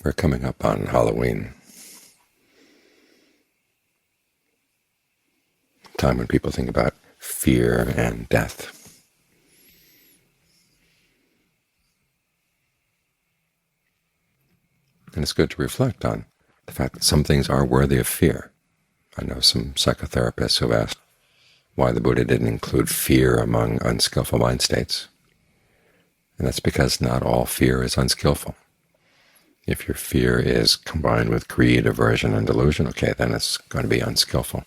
We're coming up on Halloween, a time when people think about fear and death. And it's good to reflect on the fact that some things are worthy of fear. I know some psychotherapists who have asked why the Buddha didn't include fear among unskillful mind states. And that's because not all fear is unskillful. If your fear is combined with greed, aversion, and delusion, okay, then it's going to be unskillful.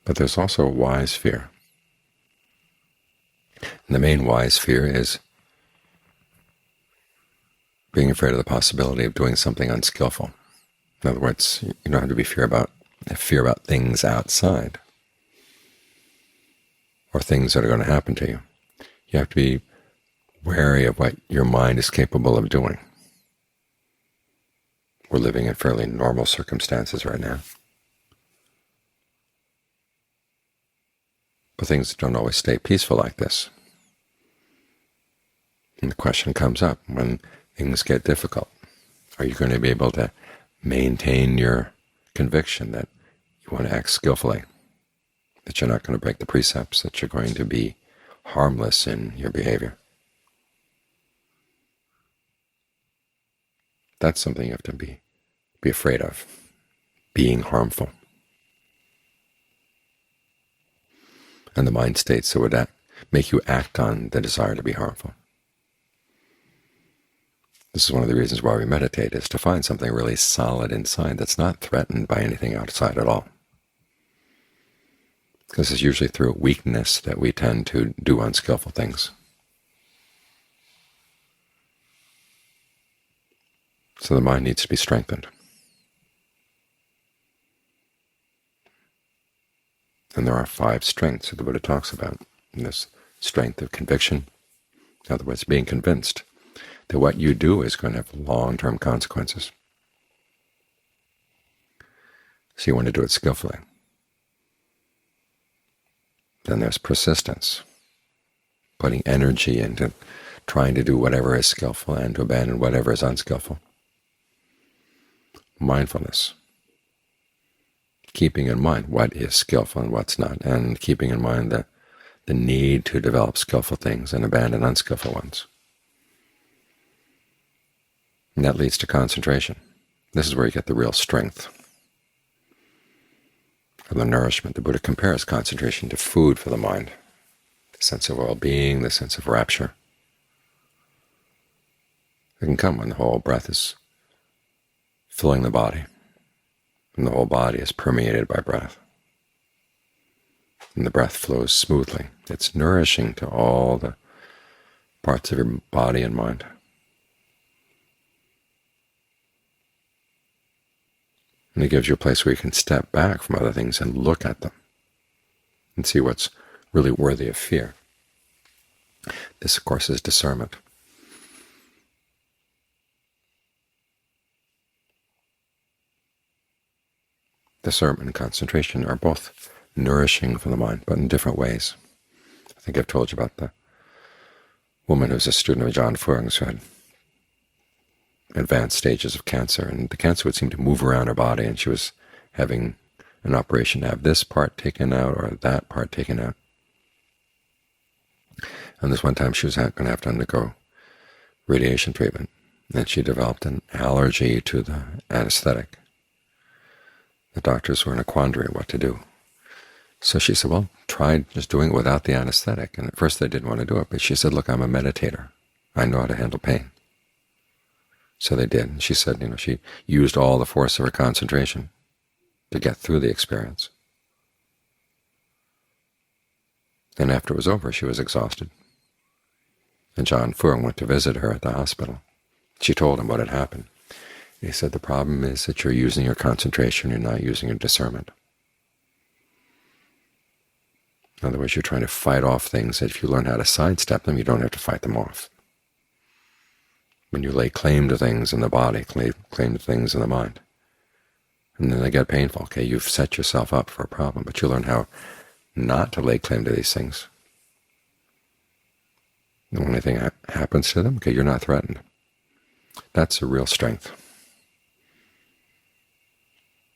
But there's also a wise fear. And the main wise fear is being afraid of the possibility of doing something unskillful. In other words, you don't have to be fear about things outside or things that are going to happen to you. You have to be wary of what your mind is capable of doing. We're living in fairly normal circumstances right now, but things don't always stay peaceful like this. And the question comes up, when things get difficult, are you going to be able to maintain your conviction that you want to act skillfully, that you're not going to break the precepts, that you're going to be harmless in your behavior? That's something you have to be afraid of, being harmful. And the mind states that would make you act on the desire to be harmful. This is one of the reasons why we meditate, is to find something really solid inside that's not threatened by anything outside at all. Because it's usually through weakness that we tend to do unskillful things. So the mind needs to be strengthened. And there are 5 strengths that the Buddha talks about. And this strength of conviction, in other words, being convinced that what you do is going to have long-term consequences. So you want to do it skillfully. Then there's persistence, putting energy into trying to do whatever is skillful and to abandon whatever is unskillful. Mindfulness, keeping in mind what is skillful and what's not, and keeping in mind the need to develop skillful things and abandon unskillful ones. And that leads to concentration. This is where you get the real strength of the nourishment. The Buddha compares concentration to food for the mind, the sense of well-being, the sense of rapture. It can come when the whole breath is filling the body, and the whole body is permeated by breath, and the breath flows smoothly. It's nourishing to all the parts of your body and mind. And it gives you a place where you can step back from other things and look at them and see what's really worthy of fear. This, of course, is discernment. Discernment and concentration are both nourishing for the mind, but in different ways. I think I've told you about the woman who was a student of Ajaan Fuang's, who had advanced stages of cancer, and the cancer would seem to move around her body, and she was having an operation to have this part taken out or that part taken out. And this one time she was going to have to undergo radiation treatment, and she developed an allergy to the anesthetic. The doctors were in a quandary what to do. So she said, well, try just doing it without the anesthetic. And at first they didn't want to do it, but she said, look, I'm a meditator. I know how to handle pain. So they did. And she said, she used all the force of her concentration to get through the experience. And after it was over, she was exhausted. And Ajaan Fuang went to visit her at the hospital. She told him what had happened. He said, the problem is that you're using your concentration, you're not using your discernment. In other words, you're trying to fight off things that if you learn how to sidestep them, you don't have to fight them off. When you lay claim to things in the body, claim to things in the mind, and then they get painful, okay, you've set yourself up for a problem, but you learn how not to lay claim to these things. And when anything happens to them, okay, you're not threatened. That's a real strength,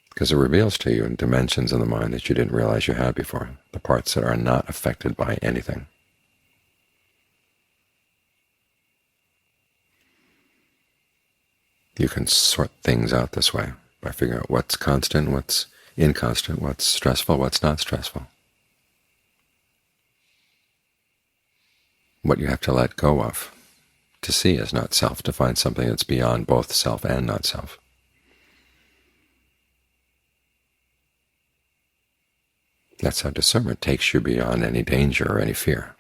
because it reveals to you dimensions in the mind that you didn't realize you had before, the parts that are not affected by anything. You can sort things out this way by figuring out what's constant, what's inconstant, what's stressful, what's not stressful, what you have to let go of. To see as not self, to find something that's beyond both self and not self. That's how discernment takes you beyond any danger or any fear.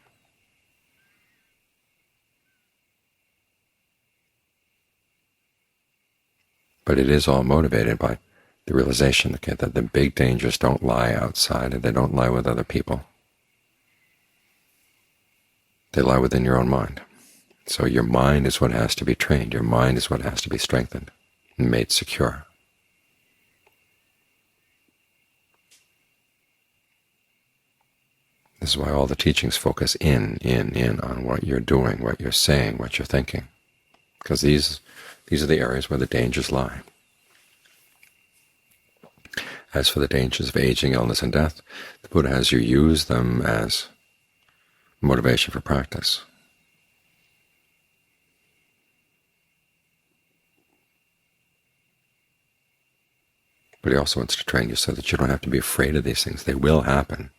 But it is all motivated by the realization that the big dangers don't lie outside, and they don't lie with other people. They lie within your own mind. So your mind is what has to be trained. Your mind is what has to be strengthened and made secure. This is why all the teachings focus in on what you're doing, what you're saying, what you're thinking, because these are the areas where the dangers lie. As for the dangers of aging, illness, and death, the Buddha has you use them as motivation for practice. But he also wants to train you so that you don't have to be afraid of these things. They will happen.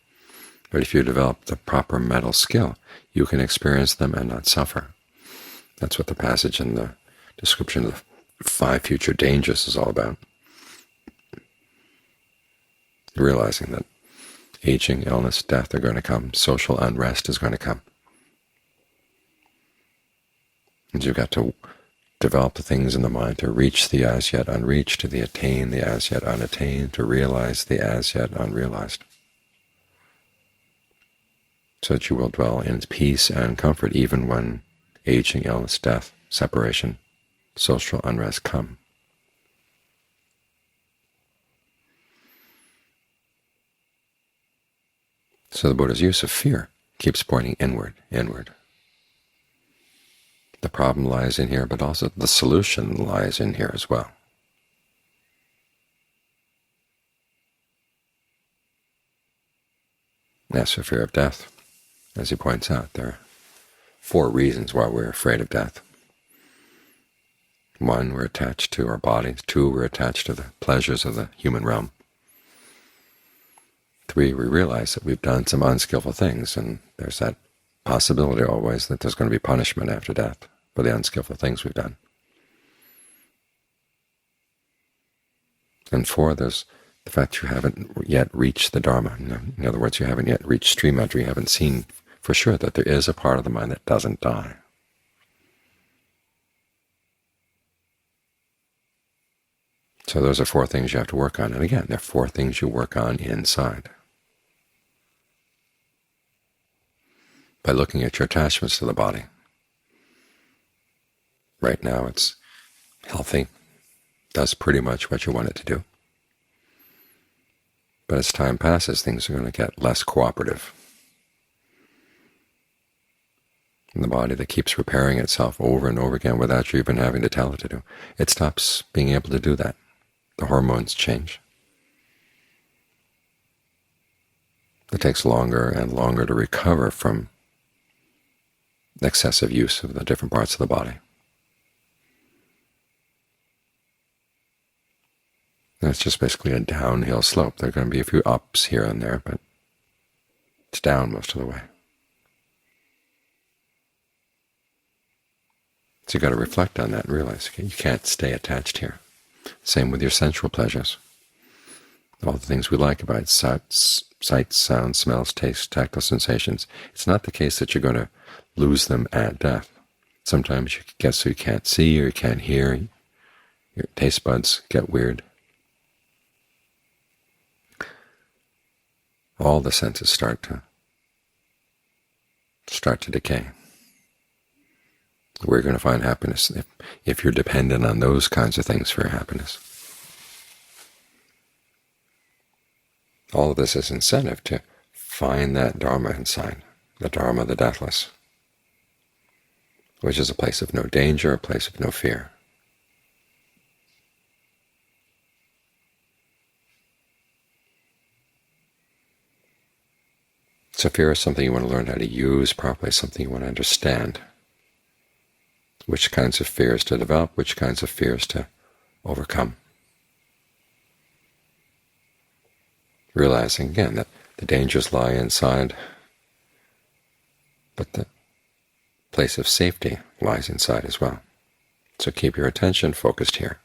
But if you develop the proper mental skill, you can experience them and not suffer. That's what the passage in the description of the 5 future dangers is all about. Realizing that aging, illness, death are going to come, social unrest is going to come. And you've got to develop the things in the mind to reach the as yet unreached, to attain the as yet unattained, to realize the as yet unrealized, so that you will dwell in peace and comfort even when aging, illness, death, separation, social unrest come. So the Buddha's use of fear keeps pointing inward, inward. The problem lies in here, but also the solution lies in here as well. As for fear of death, as he points out, there are 4 reasons why we're afraid of death. 1, we're attached to our bodies. 2, we're attached to the pleasures of the human realm. 3, we realize that we've done some unskillful things, and there's that possibility always that there's going to be punishment after death for the unskillful things we've done. And 4, there's the fact you haven't yet reached the Dharma. In other words, you haven't yet reached Srimad, you haven't seen for sure that there is a part of the mind that doesn't die. So those are 4 things you have to work on. And again, there are 4 things you work on inside. By looking at your attachments to the body. Right now it's healthy, does pretty much what you want it to do. But as time passes, things are going to get less cooperative. And the body that keeps repairing itself over and over again without you even having to tell it to do, it stops being able to do that. The hormones change. It takes longer and longer to recover from excessive use of the different parts of the body. And it's just basically a downhill slope. There are going to be a few ups here and there, but it's down most of the way. So you've got to reflect on that and realize, okay, you can't stay attached here. Same with your sensual pleasures. All the things we like about it, sights, sounds, smells, tastes, tactile sensations. It's not the case that you're going to lose them at death. Sometimes you get so you can't see or you can't hear. Your taste buds get weird. All the senses start to decay. Where you're going to find happiness if you're dependent on those kinds of things for your happiness. All of this is incentive to find that Dharma inside, the Dharma, the deathless. which is a place of no danger, a place of no fear. So fear is something you want to learn how to use properly, something you want to understand. Which kinds of fears to develop, which kinds of fears to overcome. Realizing, again, that the dangers lie inside, but the place of safety lies inside as well. So keep your attention focused here.